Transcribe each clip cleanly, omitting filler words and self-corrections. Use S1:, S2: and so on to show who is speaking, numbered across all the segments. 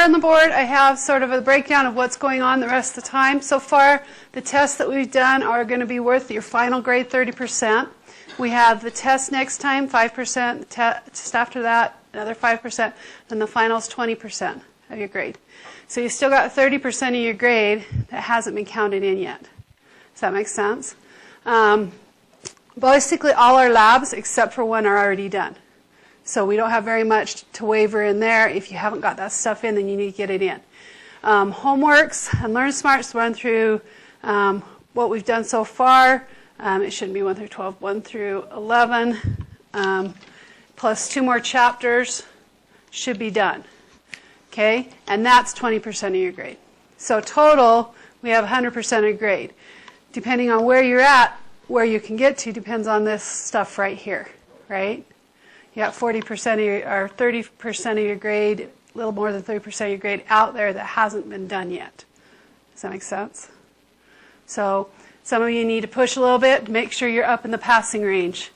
S1: there on the board I have sort of a breakdown of what's going on the rest of the time. So far, the tests that we've done are going to be worth your final grade 30%. We have the test next time, 5%, the test after that, another 5%, and the final is 20% of your grade. So you still got 30% of your grade that hasn't been counted in yet. Does that make sense? Basically, all our labs, except for one, are already done. So we don't have very much to waiver in there. If you haven't got that stuff in, then you need to get it in. Homeworks and Learn Smarts run through what we've done so far. It shouldn't be 1 through 12, 1 through 11, plus 2 more chapters should be done. Okay? And that's 20% of your grade. So total, we have 100% of grade. Depending on where you're at, where you can get to depends on this stuff right here, right? You got 40% of your, or 30% of your grade, a little more than 30% of your grade out there that hasn't been done yet. Does that make sense? So some of you need to push a little bit, make sure you're up in the passing range.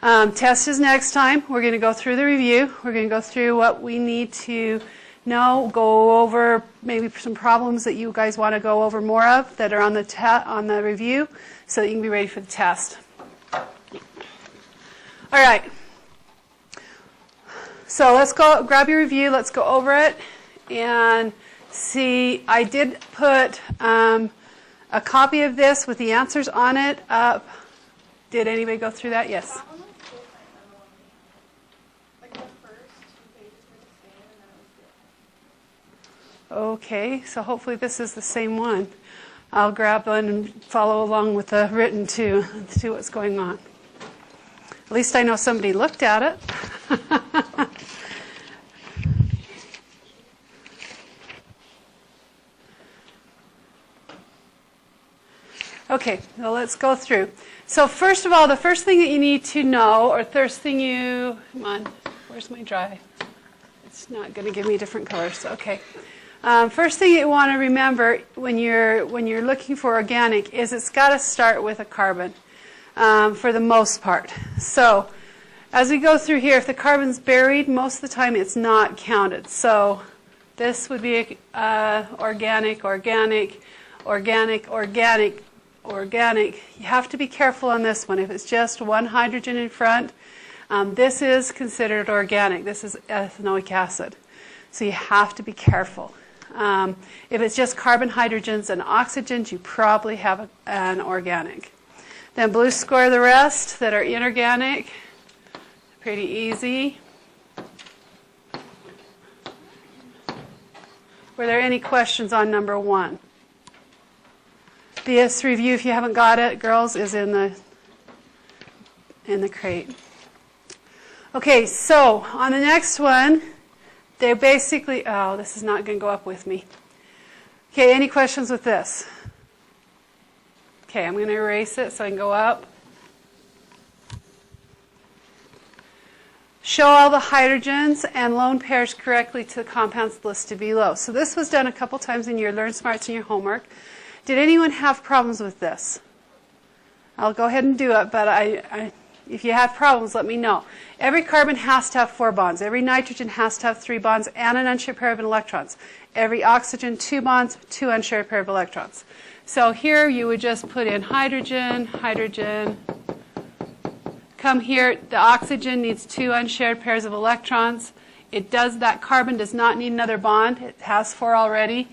S1: Test is next time. We're going to go through the review. We're going to go through what we need to know, go over maybe some problems that you guys want to go over more of that are on the review so that you can be ready for the test. All right. So let's go grab your review. Let's go over it and see. I did put a copy of this with the answers on it up. Did anybody go through that? Yes. Okay, so hopefully this is the same one. I'll grab one and follow along with the written too and see what's going on. At least I know somebody looked at it. Okay, well, let's go through. So first of all, the first thing that you need to know, or first thing you, come on, where's my dry? It's not going to give me different colors. Okay. First thing you want to remember when you're looking for organic is it's got to start with a carbon for the most part. So as we go through here, if the carbon's buried, most of the time it's not counted. So this would be organic, organic, organic, organic, organic. You have to be careful on this one. If it's just one hydrogen in front, this is considered organic. This is ethanoic acid. So you have to be careful. If it's just carbon, hydrogens, and oxygens, you probably have an organic. Then blue score the rest that are inorganic. Pretty easy. Were there any questions on number 1? This review, if you haven't got it, girls, is in the crate. Okay, so on the next one, they basically, oh, this is not going to go up with me. Okay, any questions with this? Okay, I'm going to erase it so I can go up. Show all the hydrogens and lone pairs correctly to the compounds listed below. So this was done a couple times in your Learn Smarts and your homework. Did anyone have problems with this? I'll go ahead and do it, but if you have problems, let me know. Every carbon has to have 4 bonds. Every nitrogen has to have 3 bonds and an unshared pair of electrons. Every oxygen, 2 bonds, 2 unshared pair of electrons. So here you would just put in hydrogen, hydrogen. Come here, the oxygen needs 2 unshared pairs of electrons. That carbon does not need another bond. It has 4 already.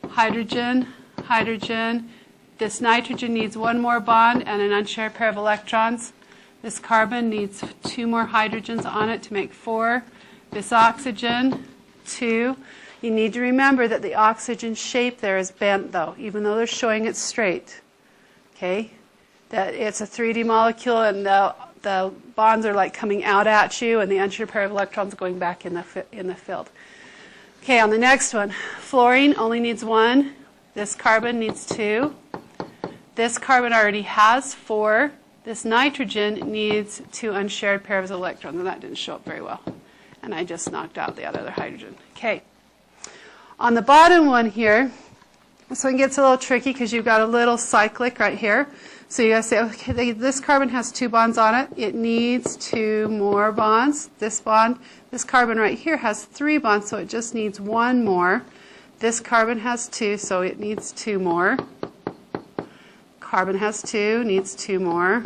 S1: Hydrogen, hydrogen. This nitrogen needs 1 more bond and an unshared pair of electrons. This carbon needs 2 more hydrogens on it to make 4. This oxygen, 2. You need to remember that the oxygen shape there is bent, though, even though they're showing it straight. Okay? That it's a 3D molecule, and the bonds are like coming out at you, and the unshared pair of electrons going back in the field. Okay, on the next one, fluorine only needs 1. This carbon needs 2. This carbon already has 4. This nitrogen needs 2 unshared pairs of electrons, and that didn't show up very well. And I just knocked out the other hydrogen. Okay. On the bottom one here, this one gets a little tricky because you've got a little cyclic right here. So you got to say, okay, this carbon has 2 bonds on it. It needs 2 more bonds. This carbon right here has 3 bonds, so it just needs 1 more. This carbon has 2, so it needs 2 more. Carbon has 2, needs 2 more.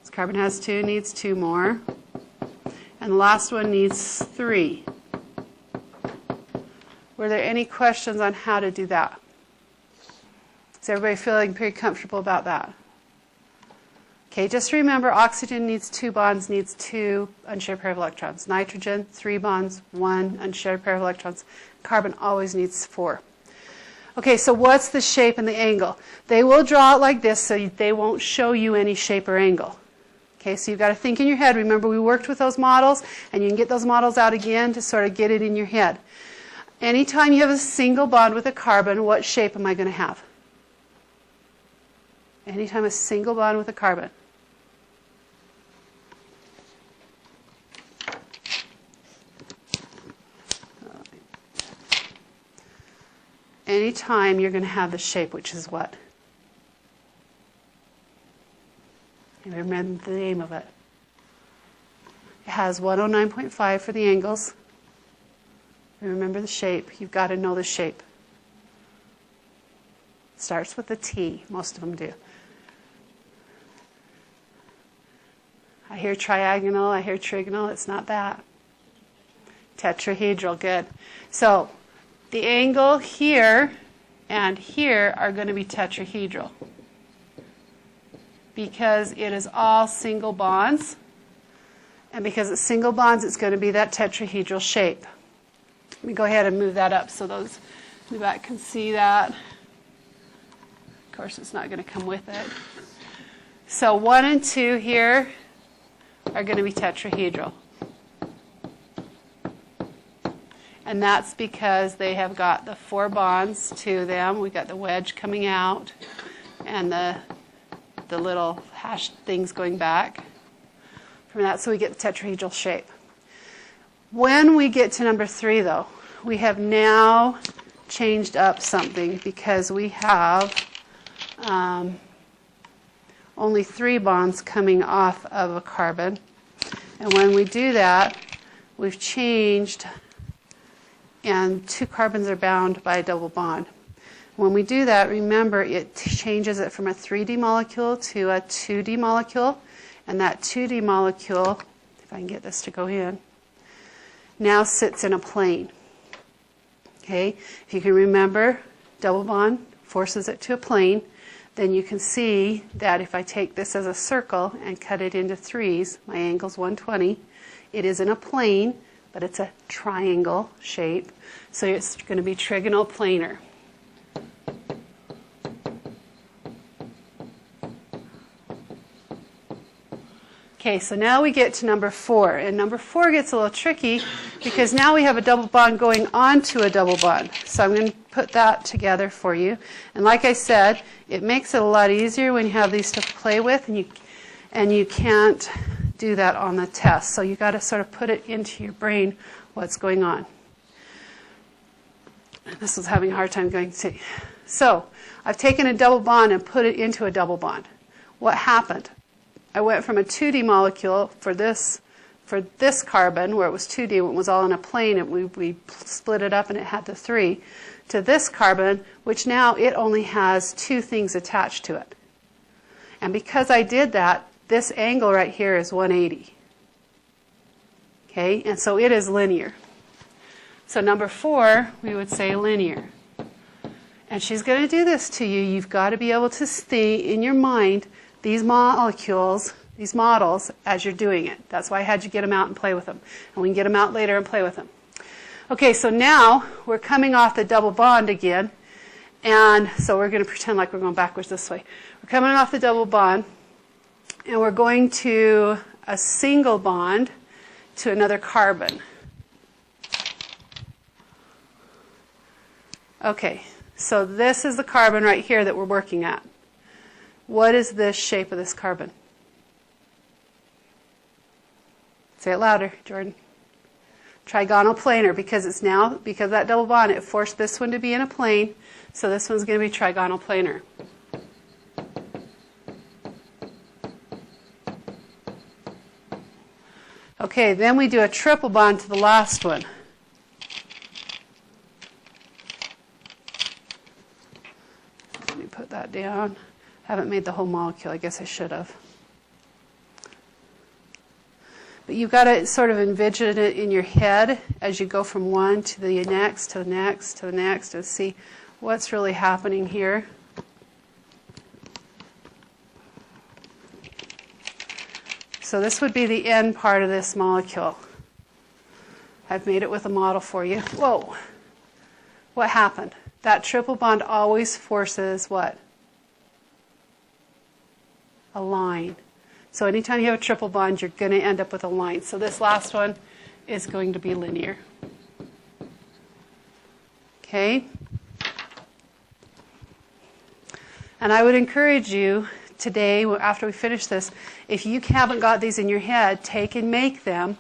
S1: This carbon has 2, needs 2 more. And the last one needs 3. Were there any questions on how to do that? Is everybody feeling pretty comfortable about that? Okay, just remember oxygen needs 2 bonds, needs 2 unshared pair of electrons. Nitrogen, 3 bonds, 1 unshared pair of electrons. Carbon always needs 4. Okay, so what's the shape and the angle? They will draw it like this, so they won't show you any shape or angle. Okay, so you've got to think in your head. Remember, we worked with those models, and you can get those models out again to sort of get it in your head. Anytime you have a single bond with a carbon, what shape am I going to have? Anytime a single bond with a carbon. Anytime you're going to have the shape, which is what? You remember the name of it. It has 109.5 for the angles. Remember the shape. You've got to know the shape. Starts with a T. Most of them do. I hear triagonal. I hear trigonal. It's not that. Tetrahedral. Good. So the angle here and here are going to be tetrahedral because it is all single bonds. And because it's single bonds, it's going to be that tetrahedral shape. Let me go ahead and move that up so those in the back can see that. Of course, it's not going to come with it. So 1 and 2 here are going to be tetrahedral. And that's because they have got the 4 bonds to them. We've got the wedge coming out and the little hash things going back from that. So we get the tetrahedral shape. When we get to number 3, though, we have now changed up something because we have only 3 bonds coming off of a carbon. And when we do that, we've changed, and 2 carbons are bound by a double bond. When we do that, remember, it changes it from a 3D molecule to a 2D molecule. And that 2D molecule, if I can get this to go in, now sits in a plane. Okay? If you can remember, double bond forces it to a plane. Then you can see that if I take this as a circle and cut it into 3s, my angle's 120. It is in a plane, but it's a triangle shape. So it's going to be trigonal planar. Okay, so now we get to number 4. And number 4 gets a little tricky because now we have a double bond going onto a double bond. So I'm going to put that together for you. And like I said, it makes it a lot easier when you have these to play with, and you can't do that on the test. So you've got to sort of put it into your brain what's going on. This was having a hard time going to see. So I've taken a double bond and put it into a double bond. What happened? I went from a 2D molecule for this carbon, where it was 2D, when it was all in a plane, and we split it up and it had the 3, to this carbon, which now it only has 2 things attached to it. And because I did that, this angle right here is 180. Okay, and so it is linear. So number 4, we would say linear. And she's going to do this to you. You've got to be able to see in your mind these molecules, these models, as you're doing it. That's why I had you get them out and play with them. And we can get them out later and play with them. Okay, so now we're coming off the double bond again. And so we're going to pretend like we're going backwards this way. We're coming off the double bond, and we're going to a single bond to another carbon. Okay, so this is the carbon right here that we're working at. What is this shape of this carbon? Say it louder, Jordan. Trigonal planar, because that double bond, it forced this one to be in a plane, so this one's going to be trigonal planar. Okay, then we do a triple bond to the last one. Let me put that down. Haven't made the whole molecule. I guess I should have. But you've got to sort of envision it in your head as you go from one to the next, to the next, to the next, and see what's really happening here. So this would be the end part of this molecule. I've made it with a model for you. Whoa. What happened? That triple bond always forces what? A line. So anytime you have a triple bond, you're going to end up with a line. So this last one is going to be linear. Okay? And I would encourage you today, after we finish this, if you haven't got these in your head, take and make them.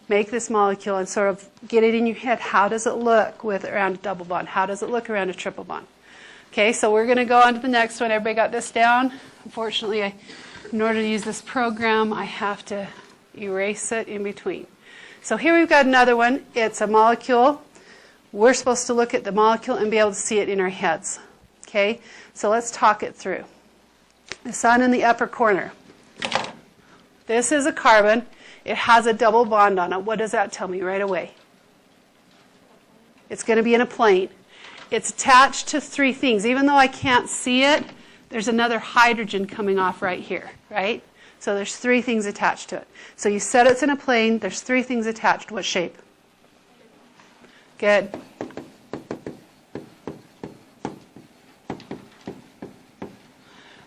S1: Make this molecule and sort of get it in your head. How does it look around a double bond? How does it look around a triple bond? Okay, so we're going to go on to the next one. Everybody got this down? Unfortunately, in order to use this program, I have to erase it in between. So here we've got another one. It's a molecule. We're supposed to look at the molecule and be able to see it in our heads. Okay, so let's talk it through. The sun in the upper corner. This is a carbon. It has a double bond on it. What does that tell me right away? It's going to be in a plane. It's attached to three things. Even though I can't see it, there's another hydrogen coming off right here, right? So there's three things attached to it. So you said it's in a plane. There's three things attached. What shape? Good.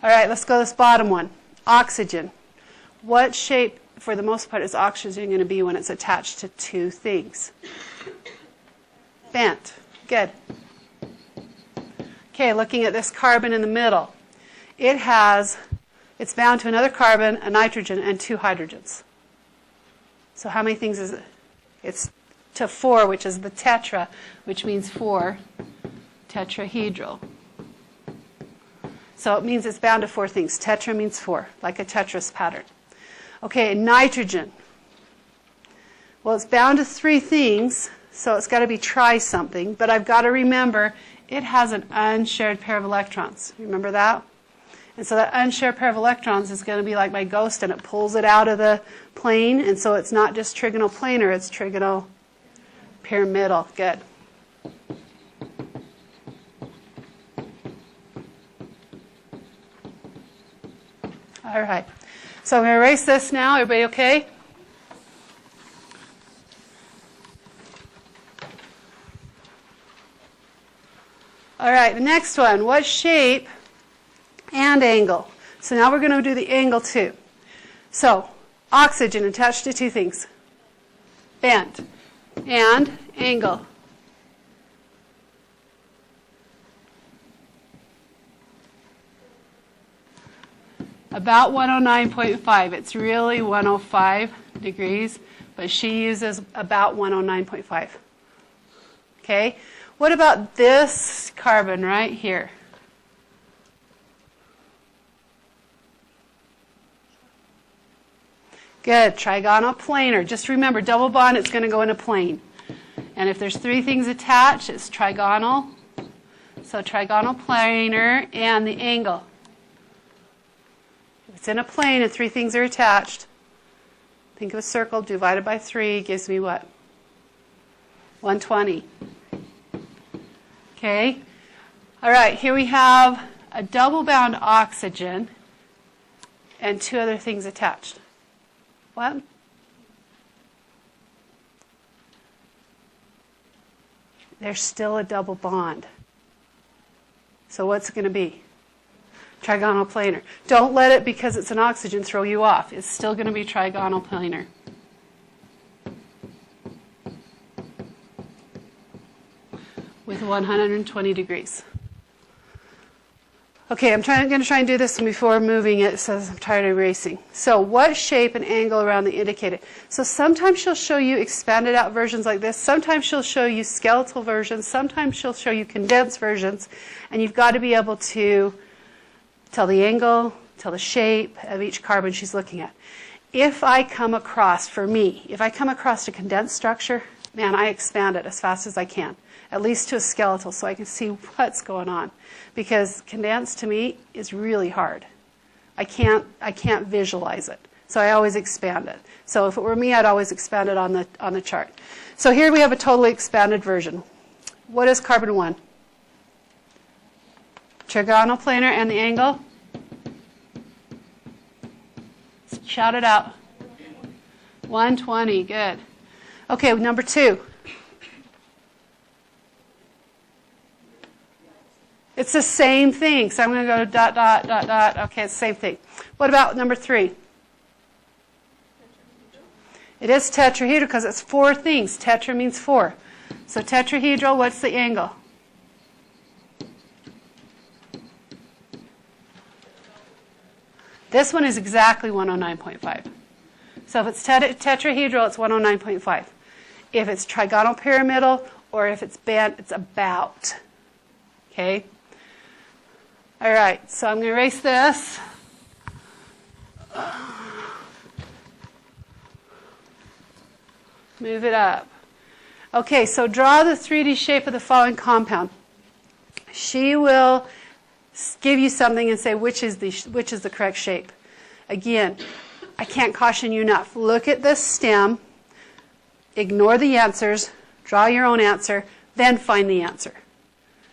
S1: All right, let's go to this bottom one. Oxygen. What shape, for the most part, is oxygen going to be when it's attached to two things? Bent. Good. Okay, looking at this carbon in the middle. It's bound to another carbon, a nitrogen, and two hydrogens. So how many things is it? It's to 4, which is the tetra, which means 4, tetrahedral. So it means it's bound to 4 things. Tetra means 4, like a Tetris pattern. Okay, nitrogen. Well, it's bound to 3 things, so it's got to be tri-something, but I've got to remember it has an unshared pair of electrons. Remember that? And so that unshared pair of electrons is going to be like my ghost, and it pulls it out of the plane, and so it's not just trigonal planar, it's trigonal pyramidal. Good. All right. So I'm going to erase this now. Everybody okay? All right, the next one. What shape and angle? So now we're going to do the angle too. So oxygen attached to 2 things. Bent. And angle. About 109.5. It's really 105 degrees, but she uses about 109.5. Okay? What about this carbon right here? Good. Trigonal planar. Just remember, double bond, it's going to go in a plane. And if there's 3 things attached, it's trigonal. So trigonal planar, and the angle. If it's in a plane and 3 things are attached, think of a circle divided by 3 gives me what? 120. Okay? All right, here we have a double bound oxygen and 2 other things attached. What? There's still a double bond. So what's it going to be? Trigonal planar. Don't let it, because it's an oxygen, throw you off. It's still going to be trigonal planar. With 120 degrees. Okay, I'm going to try and do this before moving it, so I'm tired of erasing. So what shape and angle around the indicated? So sometimes she'll show you expanded out versions like this. Sometimes she'll show you skeletal versions. Sometimes she'll show you condensed versions. And you've got to be able to tell the angle, tell the shape of each carbon she's looking at. if I come across, for me, if I come across a condensed structure, man, I expand it as fast as I can, at least to a skeletal, so I can see what's going on. Because condensed to me is really hard. I can't visualize it. So I always expand it. So if it were me, I'd always expand it on the chart. So here we have a totally expanded version. What is carbon 1? Trigonal planar and the angle? Shout it out. 120, good. Okay, number 2. It's the same thing. So I'm going to go dot, dot, dot, dot. Okay, it's the same thing. What about number 3? It is tetrahedral because it's 4 things. Tetra means 4. So tetrahedral, what's the angle? This one is exactly 109.5. So if it's tetrahedral, it's 109.5. If it's trigonal pyramidal or if it's bent, it's about. Okay? All right, so I'm going to erase this. Move it up. Okay, so draw the 3D shape of the following compound. She will give you something and say which is the correct shape. Again, I can't caution you enough. Look at this stem, ignore the answers, draw your own answer, then find the answer.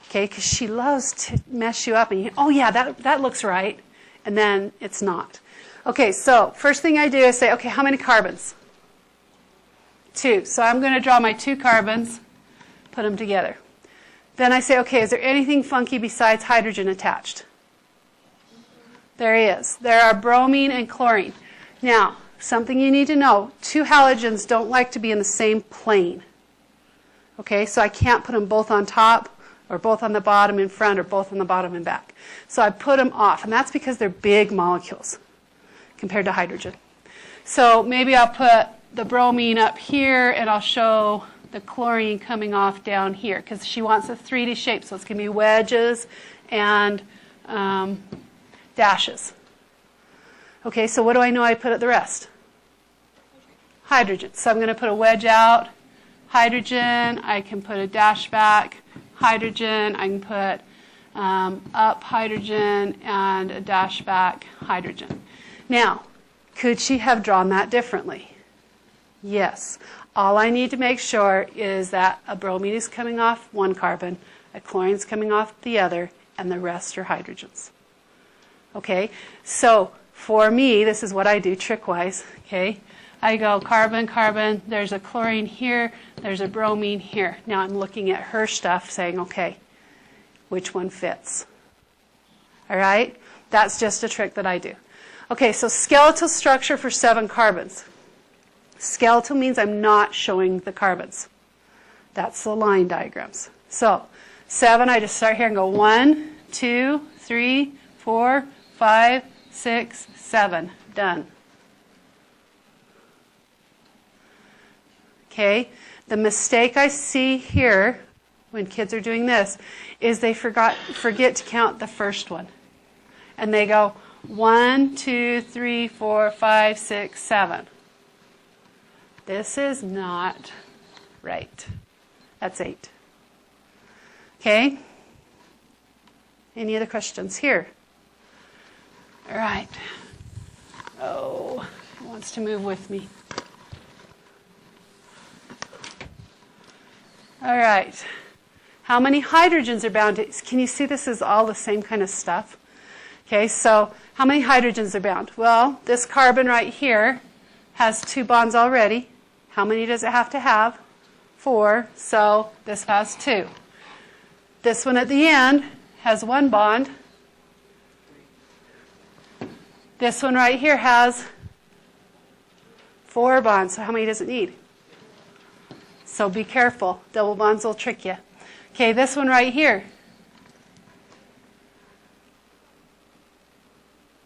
S1: Okay, because she loves to mess you up and oh yeah, that looks right, and then it's not. Okay, so first thing I do is say, okay, how many carbons? 2. So I'm going to draw my 2 carbons, put them together. Then I say, okay, is there anything funky besides hydrogen attached? There is. There are bromine and chlorine. Now, something you need to know, 2 halogens don't like to be in the same plane. Okay, so I can't put them both on top or both on the bottom in front or both on the bottom and back. So I put them off, and that's because they're big molecules compared to hydrogen. So maybe I'll put the bromine up here, and I'll show the chlorine coming off down here because she wants a 3D shape, so it's going to be wedges and dashes. Okay, so what do I know I put at the rest? Hydrogen. So I'm going to put a wedge out, hydrogen, I can put a dash back, hydrogen, I can put up hydrogen and a dash back hydrogen. Now, could she have drawn that differently? Yes. All I need to make sure is that a bromine is coming off 1 carbon, a chlorine is coming off the other, and the rest are hydrogens. Okay? So for me, this is what I do trick-wise. Okay? I go carbon, carbon, there's a chlorine here, there's a bromine here. Now I'm looking at her stuff saying, okay, which one fits? All right? That's just a trick that I do. Okay, so skeletal structure for 7 carbons. Skeletal means I'm not showing the carbons. That's the line diagrams. So 7, I just start here and go 1, 2, 3, 4, 5, 6, 7. Done. Okay, the mistake I see here when kids are doing this is they forget to count the first one. And they go 1, 2, 3, 4, 5, 6, 7. This is not right. That's 8. Okay? Any other questions here? All right. Oh, he wants to move with me. All right. How many hydrogens are bound to, can you see this is all the same kind of stuff? Okay, so how many hydrogens are bound? Well, this carbon right here has 2 bonds already. How many does it have to have? 4, so this has 2. This one at the end has 1 bond. This one right here has 4 bonds, so how many does it need? So be careful. Double bonds will trick you. Okay, this one right here.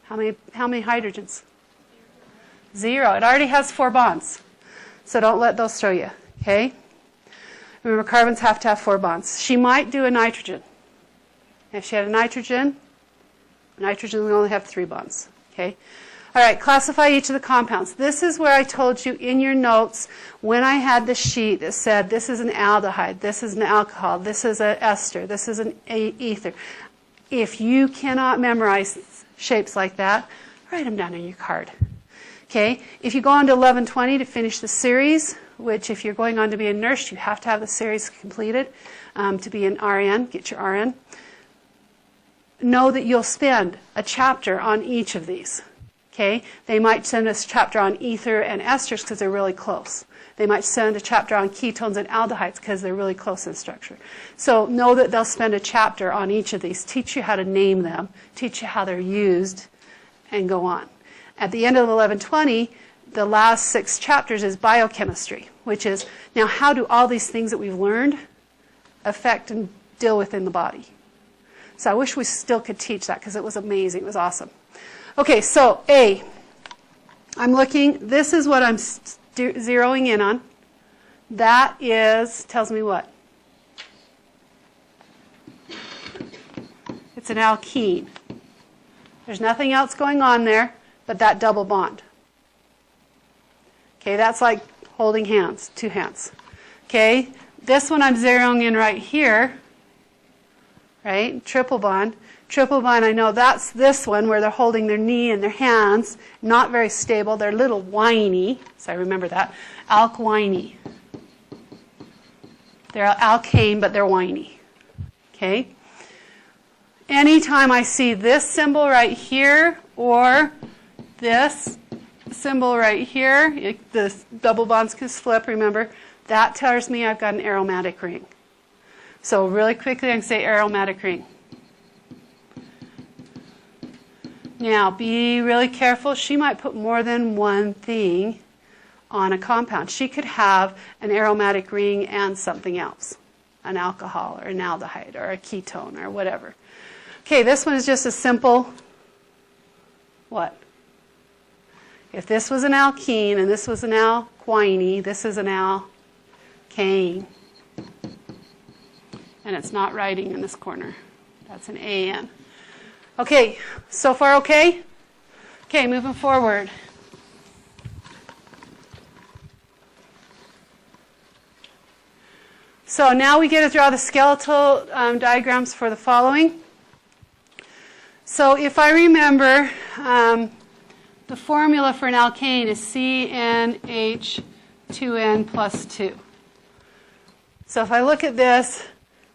S1: How many hydrogens? 0. It already has 4 bonds. So don't let those throw you. Okay? Remember, carbons have to have 4 bonds. She might do a nitrogen. If she had a nitrogen will only have 3 bonds. Okay? All right, classify each of the compounds. This is where I told you in your notes when I had the sheet that said this is an aldehyde, this is an alcohol, this is an ester, this is an ether. If you cannot memorize shapes like that, write them down on your card. Okay, if you go on to 1120 to finish the series, which if you're going on to be a nurse, you have to have the series completed to be an RN, get your RN. Know that you'll spend a chapter on each of these. Okay, they might send us a chapter on ether and esters because they're really close. They might send a chapter on ketones and aldehydes because they're really close in structure. So know that they'll spend a chapter on each of these, teach you how to name them, teach you how they're used, and go on. At the end of 1120, the last 6 chapters is biochemistry, which is now how do all these things that we've learned affect and deal with in the body. So I wish we still could teach that because it was amazing. It was awesome. Okay, so A, I'm looking, this is what I'm zeroing in on. That is, tells me what? It's an alkene. There's nothing else going on there but that double bond. Okay, that's like holding hands, 2 hands. Okay, this one I'm zeroing in right here, right? Triple bond. Triple bond, I know that's this one where they're holding their knee and their hands. Not very stable. They're a little whiny. So I remember that. Alk-whiny. They're alkane, but they're whiny. Okay? Anytime I see this symbol right here or this symbol right here, the double bonds can flip, remember, that tells me I've got an aromatic ring. So really quickly I can say aromatic ring. Now, be really careful. She might put more than one thing on a compound. She could have an aromatic ring and something else, an alcohol or an aldehyde or a ketone or whatever. Okay, this one is just a simple what? If this was an alkene and this was an alquine, this is an alkane. And it's not writing in this corner. That's an AN. Okay, so far okay? Okay, moving forward. So now we get to draw the skeletal diagrams for the following. So if I remember, the formula for an alkane is CnH2n plus 2. So if I look at this,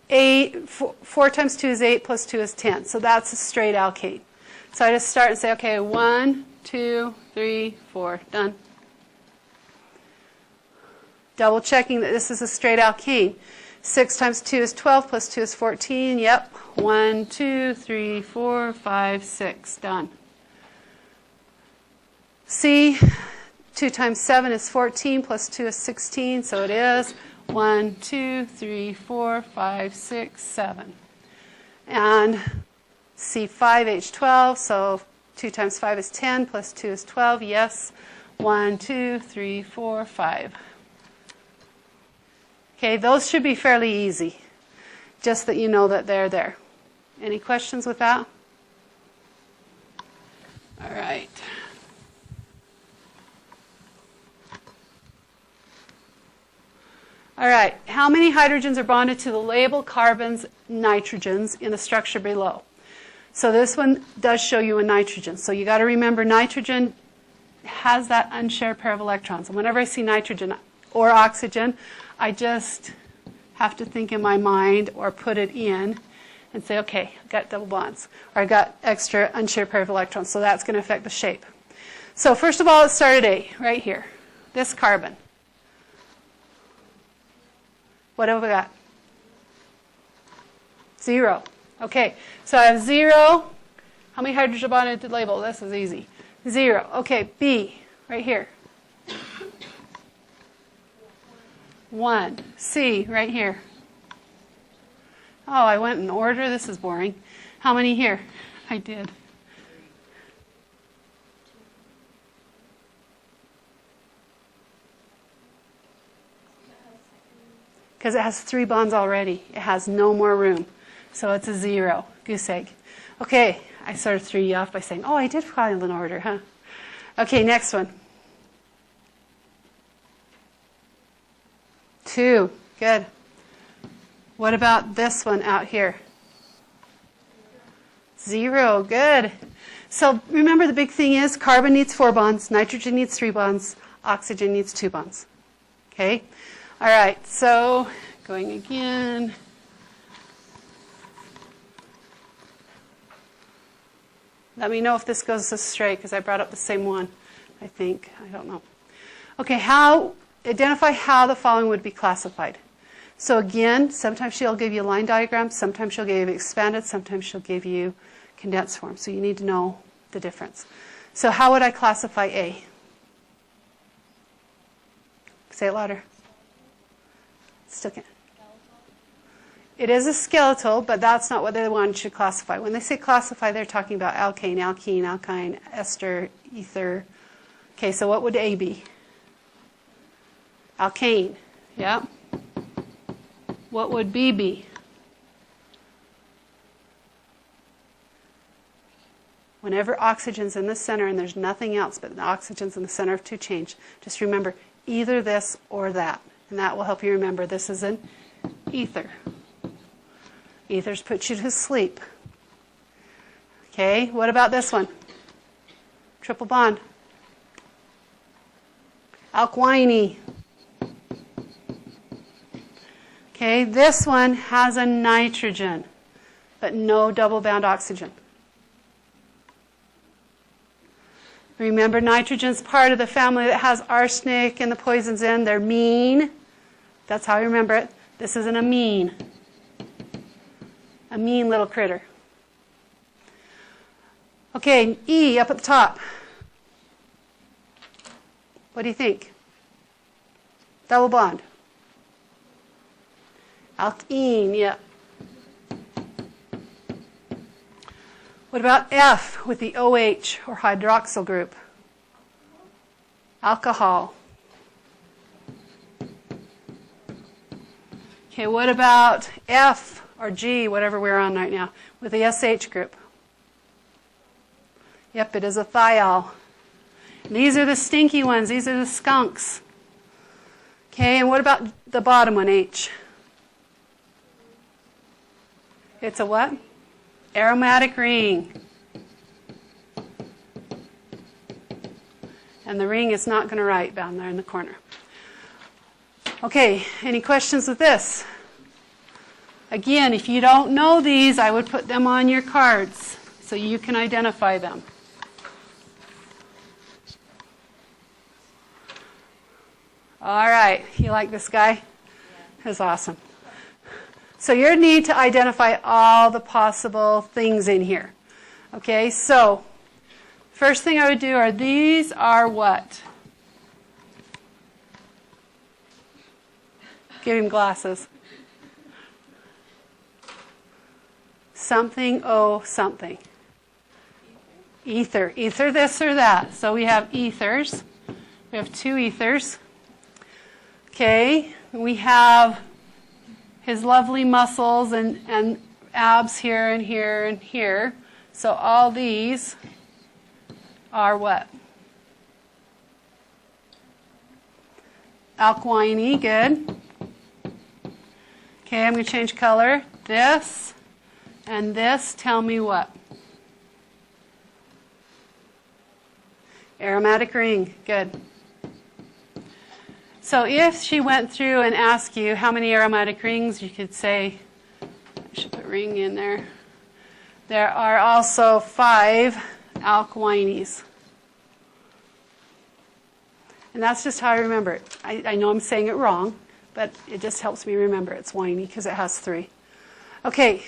S1: 4 times 2 is 8 plus 2 is 10. So that's a straight alkane. So I just start and say, okay, 1, 2, 3, 4, done. Double checking that this is a straight alkane. 6 times 2 is 12 plus 2 is 14. Yep. 1, 2, 3, 4, 5, 6. Done. C, 2 times 7 is 14 plus 2 is 16. So it is 1, 2, 3, 4, 5, 6, 7. And C5H12, so 2 times 5 is 10, plus 2 is 12. Yes. 1, 2, 3, 4, 5. Okay, those should be fairly easy, just that you know that they're there. Any questions with that? All right. All right, how many hydrogens are bonded to the labeled carbons, nitrogens, in the structure below? So this one does show you a nitrogen. So you got to remember nitrogen has that unshared pair of electrons. And whenever I see nitrogen or oxygen, I just have to think in my mind or put it in and say, okay, I've got double bonds. Or I've got extra unshared pair of electrons. So that's going to affect the shape. So first of all, let's start at A, right here. This carbon. What have we got? 0. Okay, so I have 0. How many hydrogens are bonded to the label? This is easy. 0. Okay, B, right here. 1. C, right here. Oh, I went in order. This is boring. How many here? I did. Because it has 3 bonds already. It has no more room. So it's a 0. Goose egg. Okay, I sort of threw you off by saying, oh, I did file in order, huh? Okay, next one. 2. Good. What about this one out here? 0. Good. So remember, the big thing is carbon needs 4 bonds, nitrogen needs 3 bonds, oxygen needs 2 bonds. Okay? All right, so going again. Let me know if this goes astray, because I brought up the same one, I think. I don't know. Okay, identify how the following would be classified. So again, sometimes she'll give you a line diagram, sometimes she'll give you expanded, sometimes she'll give you condensed form. So you need to know the difference. So how would I classify A? Say it louder. Still can't. It is a skeletal, but that's not what they want you to classify. When they say classify, they're talking about alkane, alkene, alkyne, ester, ether. Okay, so what would A be? Alkane. Yeah. What would B be? Whenever oxygen's in the center and there's nothing else but the oxygen's in the center of 2 change, just remember either this or that. And that will help you remember this is an ether. Ethers put you to sleep. Okay, what about this one? Triple bond. Alkyne. Okay, this one has a nitrogen, but no double bound oxygen. Remember, nitrogen's part of the family that has arsenic and the poisons in. They're amine. That's how you remember it. This is an amine. A mean little critter. Okay, E up at the top. What do you think? Double bond. Alkene, yeah. What about F with the OH or hydroxyl group? Alcohol. Okay, what about F or G, whatever we're on right now, with the SH group? Yep, it is a thiol. And these are the stinky ones. These are the skunks. Okay, and what about the bottom one, H? It's a what? Aromatic ring. And the ring is not going to write down there in the corner. Okay, any questions with this? Again, if you don't know these, I would put them on your cards so you can identify them. All right, you like this guy? That's awesome. So you need to identify all the possible things in here. Okay, so first thing I would do are these are what? Give him glasses. Something, oh, something. Ether. Ether this or that. So we have ethers. We have 2 ethers. Okay, we have his lovely muscles and abs here and here and here. So all these are what? Alkyne, good. Okay, I'm going to change color. This and this tell me what? Aromatic ring, good. So if she went through and asked you how many aromatic rings, you could say, I should put ring in there. There are also 5 alkynes. And that's just how I remember it. I know I'm saying it wrong, but it just helps me remember it's whiny because it has 3. Okay,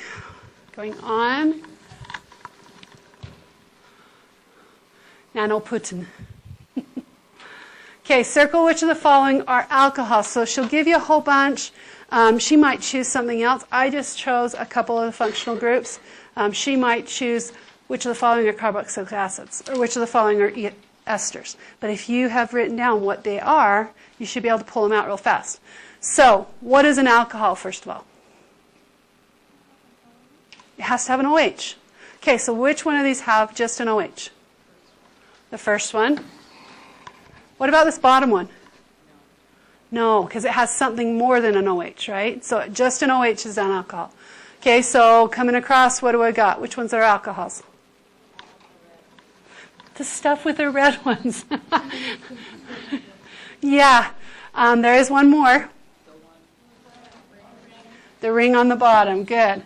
S1: going on. Nanoputin. Okay, circle which of the following are alcohols. So she'll give you a whole bunch. She might choose something else. I just chose a couple of the functional groups. She might choose which of the following are carboxylic acids, or which of the following are esters. But if you have written down what they are, you should be able to pull them out real fast. So, what is an alcohol, first of all? It has to have an OH. Okay, so which one of these have just an OH? The first one. What about this bottom one? No, because it has something more than an OH, right? So just an OH is an alcohol. Okay, so coming across, what do I got? Which ones are alcohols? The stuff with the red ones. Yeah, there is one more. The ring on the bottom, good.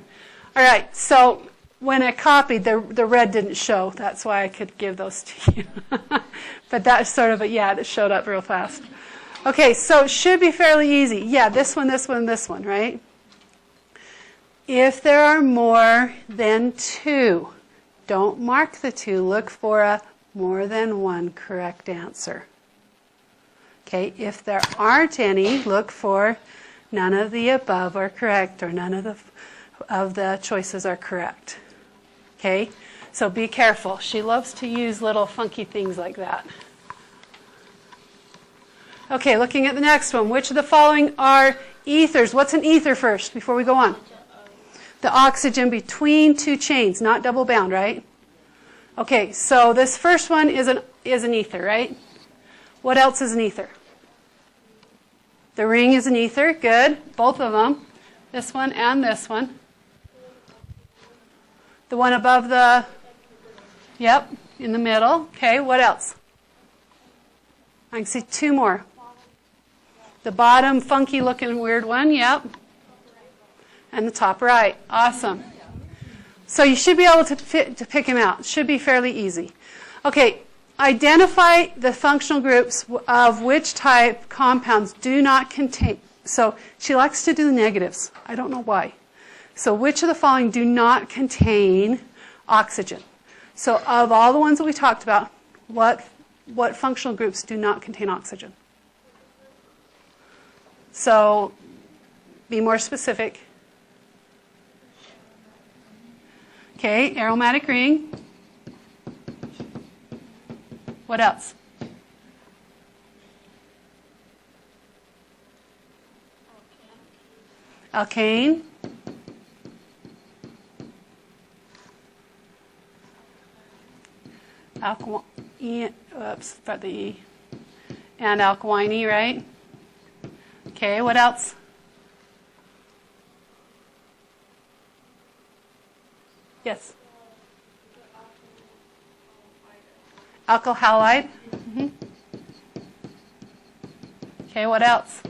S1: All right, so when I copied, the red didn't show. That's why I could give those to you. But that's sort of, it showed up real fast. Okay, so it should be fairly easy. Yeah, this one, this one, right? If there are more than 2, don't mark the 2. Look for a more than one correct answer. Okay, if there aren't any, look for none of the above are correct or none of the choices are correct. Okay, so be careful. She loves to use little funky things like that. Okay, looking at the next one. Which of the following are ethers? What's an ether first before we go on? The oxygen between 2 chains, not double bound, right? Okay, so this first one is an ether, right? What else is an ether? The ring is an ether, good. Both of them. This one and this one. The one above the, yep, in the middle. Okay, what else? I can see 2 more. The bottom funky looking weird one, yep. And the top right. Awesome. So you should be able to pick them out. It should be fairly easy. Okay, identify the functional groups of which type compounds do not contain. So she likes to do negatives. I don't know why. So which of the following do not contain oxygen? So of all the ones that we talked about, what functional groups do not contain oxygen? So be more specific. Okay, aromatic ring. What else? Alkane. Start the E. And alkywne, right? Okay, what else? Yes. Alkyl halide. Mm-hmm. Okay, what else?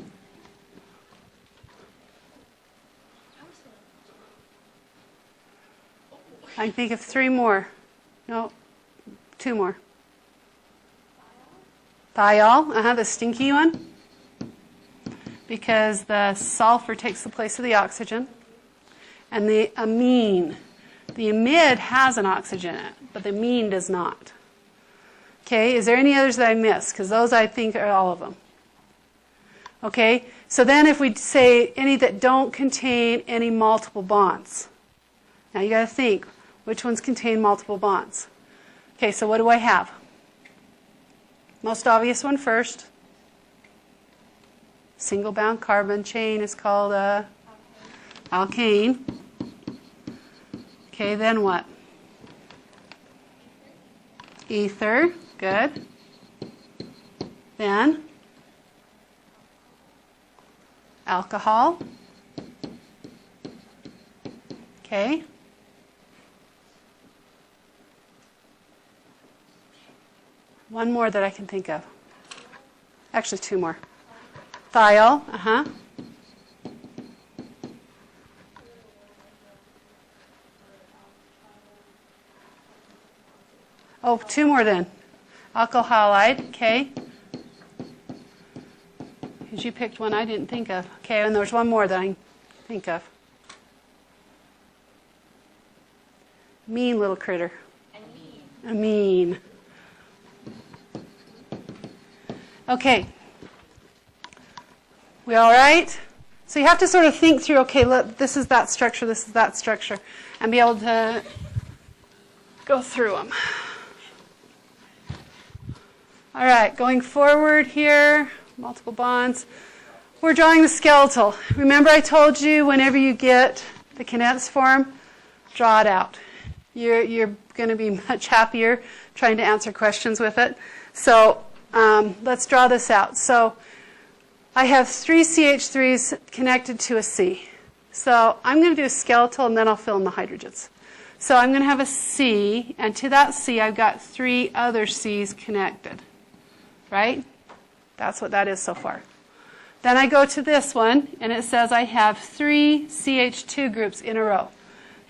S1: I can think of 3 more. No, 2 more. Thiol, the stinky one. Because the sulfur takes the place of the oxygen. And the amine. The amide has an oxygen in it, but the amine does not. Okay, is there any others that I missed? Because those I think are all of them. Okay, so then if we say any that don't contain any multiple bonds. Now you got to think, which ones contain multiple bonds? Okay, so what do I have? Most obvious one first. Single bound carbon chain is called alkane. Okay, then what? Ether, good. Then alcohol. Okay. One more that I can think of. Actually, 2 more. Thiol, Oh, 2 more then. Alkyl halide, okay. Because you picked one I didn't think of. Okay, and there's one more that I can think of. Mean little critter. Amine. Okay. We all right? So you have to sort of think through, okay, look, this is that structure, and be able to go through them. All right, going forward here, multiple bonds. We're drawing the skeletal. Remember I told you whenever you get the condensed form, draw it out. You're going to be much happier trying to answer questions with it. So let's draw this out. So I have 3 CH3s connected to a C. So I'm going to do a skeletal, and then I'll fill in the hydrogens. So I'm going to have a C, and to that C I've got 3 other C's connected. Right? That's what that is so far. Then I go to this one, and it says I have 3 CH2 groups in a row.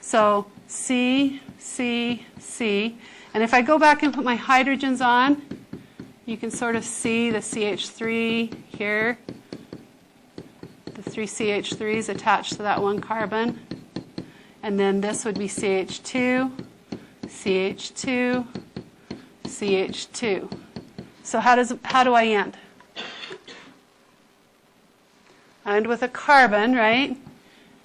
S1: So C, C, C. And if I go back and put my hydrogens on, you can sort of see the CH3 here. The 3 CH3s attached to that one carbon. And then this would be CH2, CH2, CH2. So how do I end? I end with a carbon, right?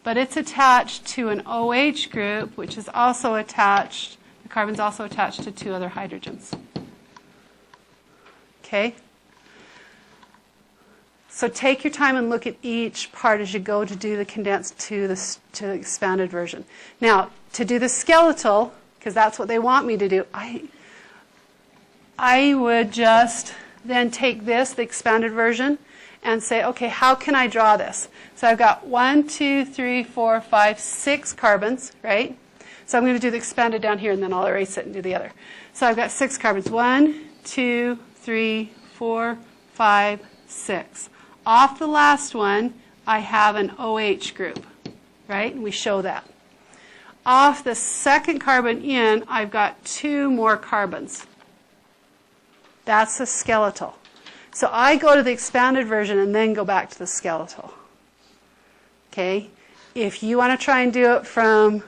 S1: But it's attached to an OH group, which is also attached, the carbon's also attached to 2 other hydrogens. Okay? So take your time and look at each part as you go to do the condensed to the expanded version. Now, to do the skeletal, because that's what they want me to do, I would just then take this, the expanded version, and say, okay, how can I draw this? So I've got 1, 2, 3, 4, 5, 6 carbons, right? So I'm going to do the expanded down here, and then I'll erase it and do the other. So I've got 6 carbons. 1, 2, 3, 4, 5, 6. Off the last one, I have an OH group, right? And we show that. Off the second carbon in, I've got 2 more carbons. That's the skeletal. So I go to the expanded version and then go back to the skeletal. Okay? If you want to try and do it from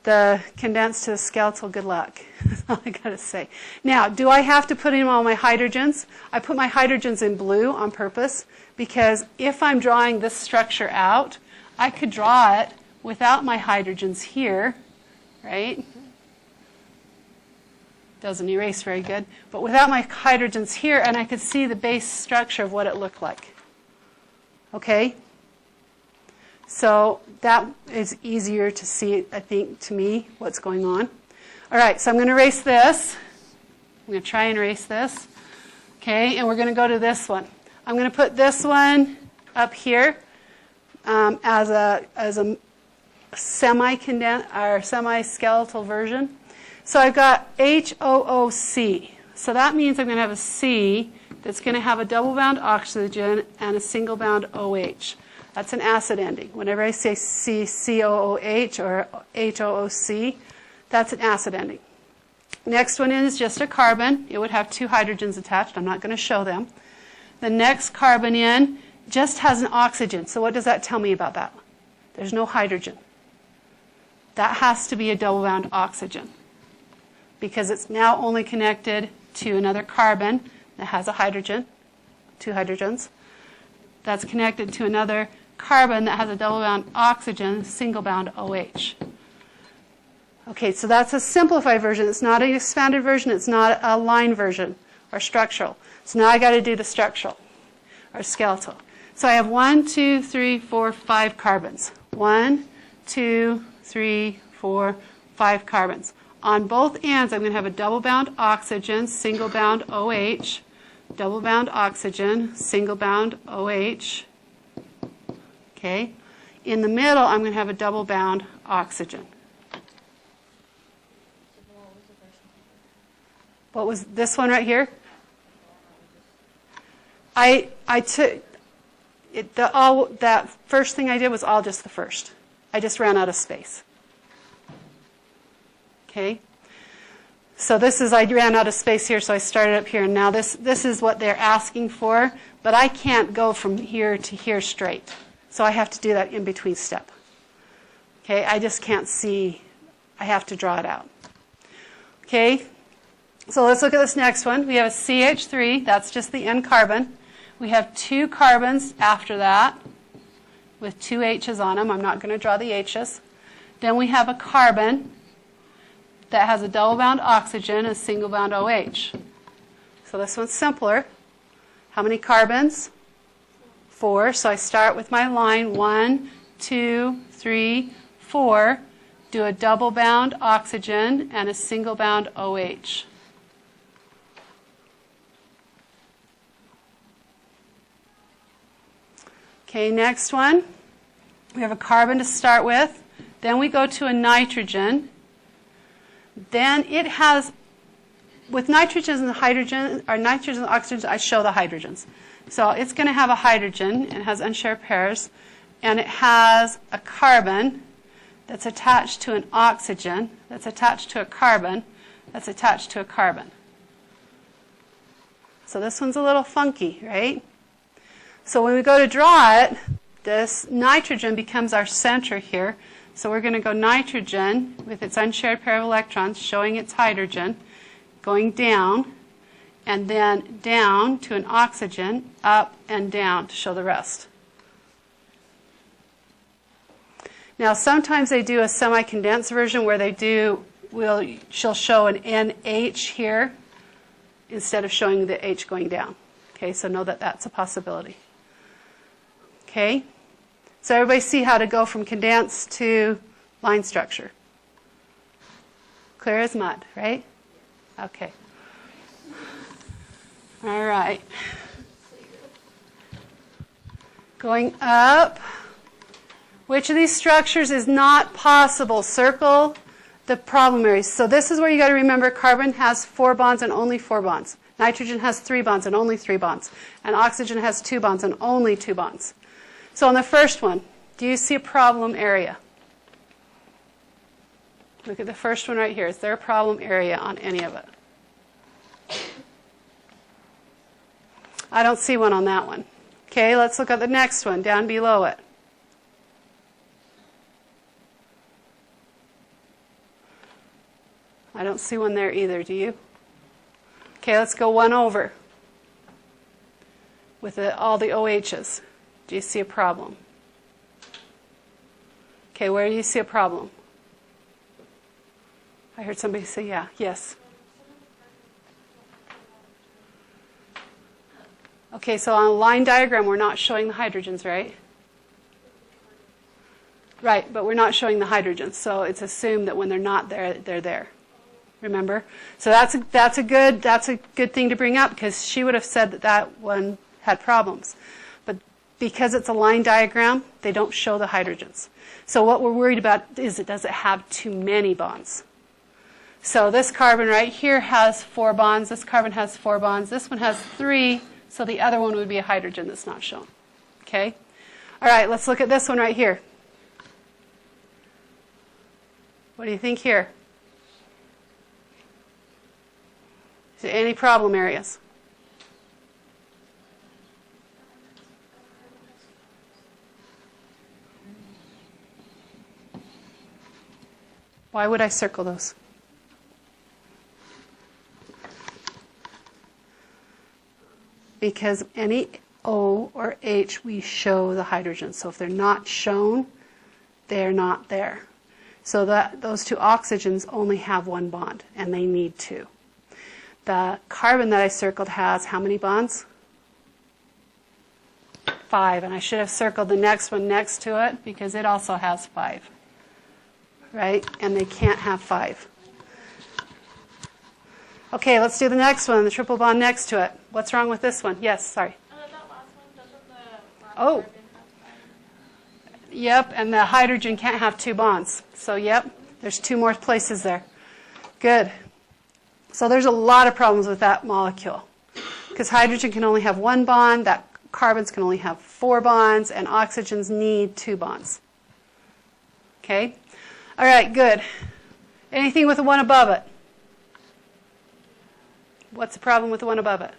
S1: the condensed to the skeletal, good luck. That's all I got to say. Now, do I have to put in all my hydrogens? I put my hydrogens in blue on purpose because if I'm drawing this structure out, I could draw it without my hydrogens here, right? Doesn't erase very good, but without my hydrogens here, and I could see the base structure of what it looked like. Okay? So that is easier to see, I think, to me, what's going on. All right, so I'm going to erase this. I'm going to try and erase this. Okay, and we're going to go to this one. I'm going to put this one up here as a semi-condensed or semi-skeletal version. So I've got HOOC. So that means I'm going to have a C that's going to have a double-bound oxygen and a single-bound OH. That's an acid ending. Whenever I say COOH or HOOC, that's an acid ending. Next one is just a carbon. It would have 2 hydrogens attached. I'm not going to show them. The next carbon in just has an oxygen. So what does that tell me about that? There's no hydrogen. That has to be a double-bound oxygen because it's now only connected to another carbon that has a hydrogen, 2 hydrogens. That's connected to another carbon that has a double-bound oxygen, single-bound OH. Okay, so that's a simplified version. It's not an expanded version. It's not a line version or structural. So now I got to do the structural or skeletal. So I have 1, 2, 3, 4, 5 carbons. 1, 2, 3, 4, 5 carbons. On both ends, I'm going to have a double-bound oxygen, single-bound OH, double-bound oxygen, single-bound OH. Okay. In the middle, I'm going to have a double-bound oxygen. What was this one right here? I took it, that first thing I did was all just the first. I just ran out of space. Okay. So this is, I ran out of space here, so I started up here, and now this is what they're asking for, but I can't go from here to here straight. So I have to do that in between step. Okay, I just can't see, I have to draw it out. Okay, so let's look at this next one. We have a CH3, that's just the N carbon. We have 2 carbons after that with 2 H's on them. I'm not going to draw the H's. Then we have a carbon that has a double-bound oxygen and a single-bound OH. So this one's simpler. How many carbons? 4. So I start with my line 1, 2, 3, 4. Do a double-bound oxygen and a single-bound OH. Okay, next one. We have a carbon to start with. Then we go to a nitrogen. Then it has, with nitrogens and hydrogen, or nitrogens and oxygens, I show the hydrogens. So it's going to have a hydrogen, and it has unshared pairs, and it has a carbon that's attached to an oxygen, that's attached to a carbon, that's attached to a carbon. So this one's a little funky, right? So when we go to draw it, this nitrogen becomes our center here. So we're going to go nitrogen with its unshared pair of electrons showing its hydrogen, going down, and then down to an oxygen, up and down to show the rest. Now sometimes they do a semi-condensed version where she'll show an NH here instead of showing the H going down. Okay, so know that that's a possibility. Okay, so everybody see how to go from condensed to line structure. Clear as mud, right? Okay. All right. Going up. Which of these structures is not possible? Circle the problem areas. So this is where you got to remember carbon has 4 bonds and only 4 bonds. Nitrogen has 3 bonds and only 3 bonds. And oxygen has 2 bonds and only 2 bonds. So on the first one, do you see a problem area? Look at the first one right here. Is there a problem area on any of it? I don't see one on that one. Okay, let's look at the next one down below it. I don't see one there either, do you? Okay, let's go one over with all the OHs. Do you see a problem? Okay, where do you see a problem? I heard somebody say, yeah, yes. Okay, so on a line diagram, we're not showing the hydrogens, right? Right, but we're not showing the hydrogens, so it's assumed that when they're not there, they're there. Remember? So that's a good thing to bring up because she would have said that one had problems. But because it's a line diagram, they don't show the hydrogens. So what we're worried about is does it have too many bonds? So this carbon right here has 4 bonds. This carbon has 4 bonds. This one has 3. So the other one would be a hydrogen that's not shown. Okay? All right, let's look at this one right here. What do you think here? Is there any problem areas? Why would I circle those? Because any O or H, we show the hydrogen. So if they're not shown, they're not there. So those 2 oxygens only have 1 bond, and they need 2. The carbon that I circled has how many bonds? 5, and I should have circled the next one next to it because it also has 5. Right? And they can't have 5. Okay, let's do the next one, the triple bond next to it. What's wrong with this one? Yes, sorry.
S2: That last one, doesn't the last
S1: Oh.
S2: carbon have 5?
S1: Yep, and the hydrogen can't have 2 bonds. So, yep, there's 2 more places there. Good. So there's a lot of problems with that molecule because hydrogen can only have 1 bond, that carbons can only have 4 bonds, and oxygens need 2 bonds. Okay? All right, good. Anything with the one above it? What's the problem with the one above it?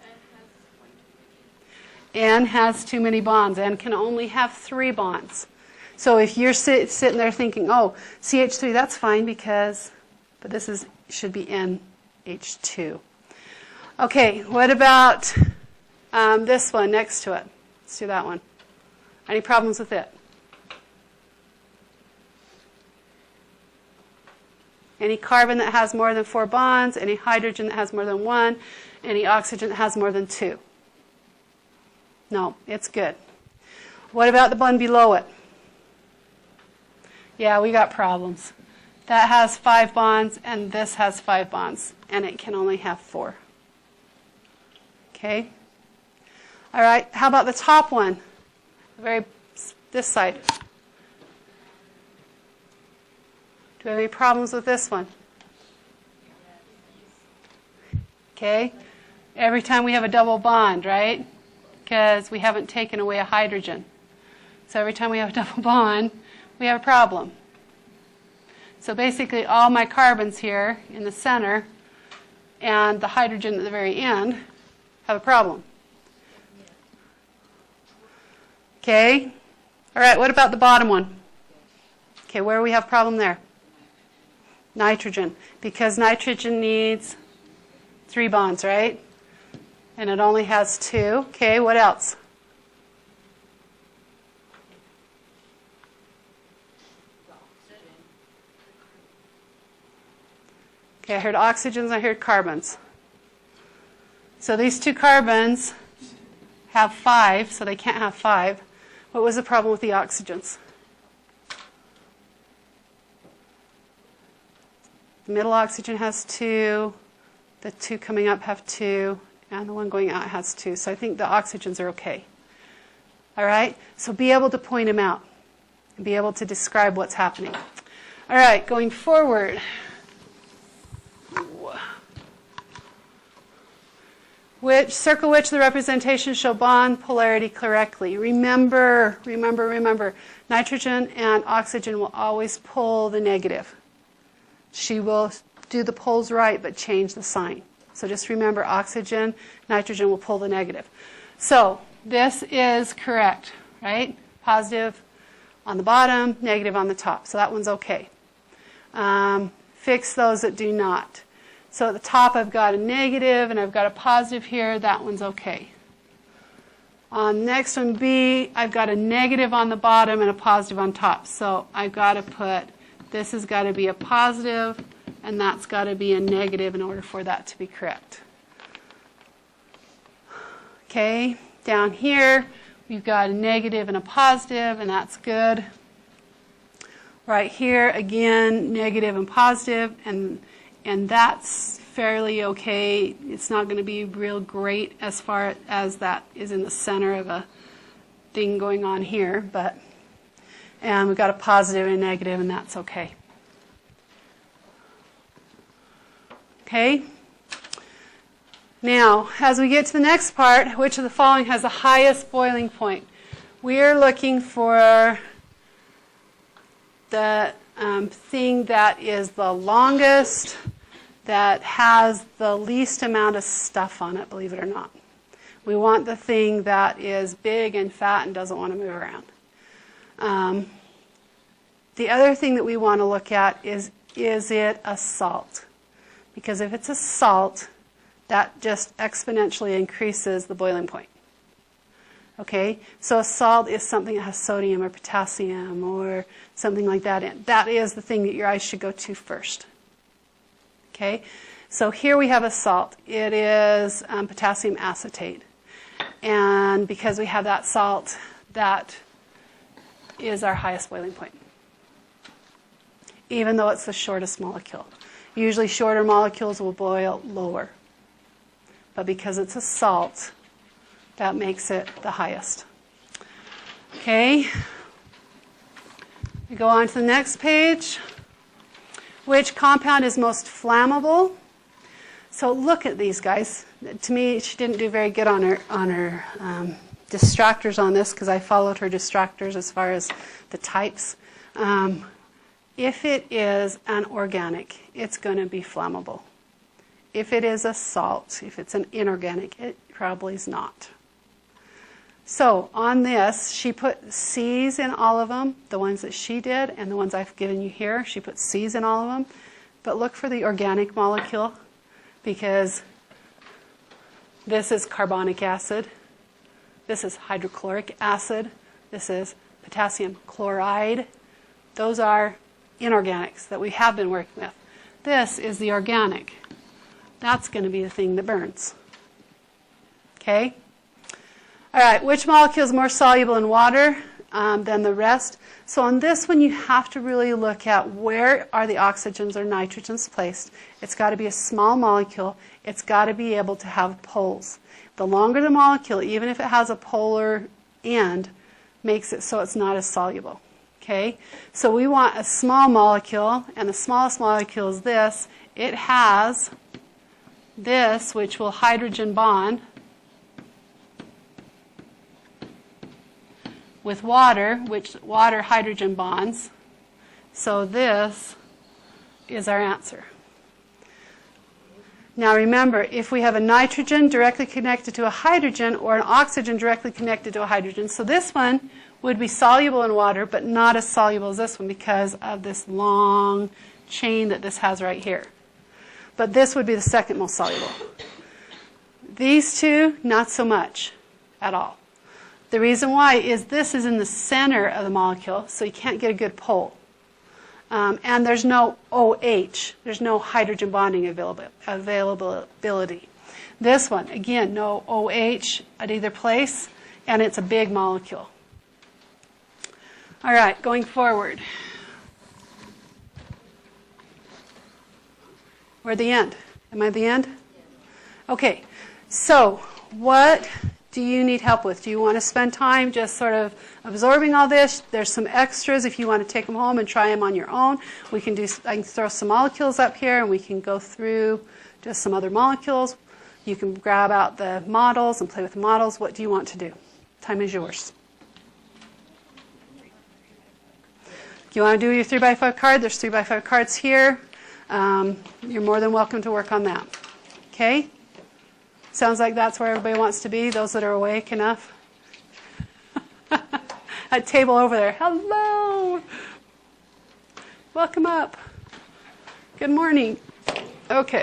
S1: N has too many bonds. N can only have 3 bonds. So if you're sitting there thinking, oh, CH3, that's fine because, but this should be NH2. Okay, what about this one next to it? Let's do that one. Any problems with it? Any carbon that has more than 4 bonds, any hydrogen that has more than 1, any oxygen that has more than 2? No, it's good. What about the one below it? Yeah, we got problems. That has 5 bonds, and this has 5 bonds, and it can only have 4. Okay? All right, how about the top one? The very This side. Do we have any problems with this one? Okay. Every time we have a double bond, right? Because we haven't taken away a hydrogen. So every time we have a double bond, we have a problem. So basically all my carbons here in the center and the hydrogen at the very end have a problem. Okay? All right, what about the bottom one? Okay, where do we have problem there? Nitrogen. Because nitrogen needs 3 bonds, right? And it only has 2. Okay, what else? Okay, I heard oxygens, I heard carbons. So these 2 carbons have 5, so they can't have 5. What was the problem with the oxygens? The middle oxygen has 2, the 2 coming up have 2, and the one going out has 2. So I think the oxygens are okay. All right? So be able to point them out and be able to describe what's happening. All right, going forward. Circle which the representation show bond polarity correctly. Remember, nitrogen and oxygen will always pull the negative. She will do the poles right, but change the sign. So just remember, oxygen, nitrogen will pull the negative. So this is correct, right? Positive on the bottom, negative on the top. So that one's okay. Fix those that do not. So at the top I've got a negative and I've got a positive here. That one's okay. On next one, B, I've got a negative on the bottom and a positive on top. So I've got to put, this has got to be a positive and that's got to be a negative in order for that to be correct. Okay, down here we've got a negative and a positive, and that's good. Right here, again, negative and positive, and that's fairly okay. It's not going to be real great as far as that is in the center of a thing going on here, and we've got a positive and a negative, and that's okay. Okay? Now, as we get to the next part, which of the following has the highest boiling point? We are looking for the thing that is the longest, that has the least amount of stuff on it, believe it or not. We want the thing that is big and fat and doesn't want to move around. The other thing that we want to look at is it a salt? Because if it's a salt, that just exponentially increases the boiling point. Okay, so a salt is something that has sodium or potassium or something like that in. That is the thing that your eyes should go to first. Okay, so here we have a salt. It is potassium acetate. And because we have that salt, that is our highest boiling point, even though it's the shortest molecule. Usually shorter molecules will boil lower. But because it's a salt, that makes it the highest. Okay. We go on to the next page. Which compound is most flammable? So look at these guys. To me, she didn't do very good on her distractors on this because I followed her distractors as far as the types. If it is an organic, it's going to be flammable. If it is a salt, if it's an inorganic, it probably is not. So on this, she put C's in all of them, the ones that she did, and the ones I've given you here. She put C's in all of them. But look for the organic molecule, because this is carbonic acid. This is hydrochloric acid. This is potassium chloride. Those are inorganics that we have been working with. This is the organic. That's going to be the thing that burns. Okay? All right, which molecule is more soluble in water than the rest? So on this one, you have to really look at where are the oxygens or nitrogens placed. It's got to be a small molecule. It's got to be able to have poles. The longer the molecule, even if it has a polar end, makes it so it's not as soluble. Okay? So we want a small molecule, and the smallest molecule is this. It has this, which will hydrogen bond with water, which water hydrogen bonds. So this is our answer. Now remember, if we have a nitrogen directly connected to a hydrogen or an oxygen directly connected to a hydrogen, so this one would be soluble in water, but not as soluble as this one because of this long chain that this has right here. But this would be the second most soluble. These two, not so much at all. The reason why is this is in the center of the molecule, so you can't get a good pull. And there's no OH. There's no hydrogen bonding availability. This one, again, no OH at either place, and it's a big molecule. All right, going forward. We're at the end. Am I at the end? Okay, so what do you need help with? Do you want to spend time just sort of absorbing all this? There's some extras if you want to take them home and try them on your own. I can throw some molecules up here and we can go through just some other molecules. You can grab out the models and play with the models. What do you want to do? Time is yours. If you want to do your 3x5 card, there's 3x5 cards here. You're more than welcome to work on that. Okay? Sounds like that's where everybody wants to be, those that are awake enough. That table over there. Hello. Welcome up. Good morning. Okay.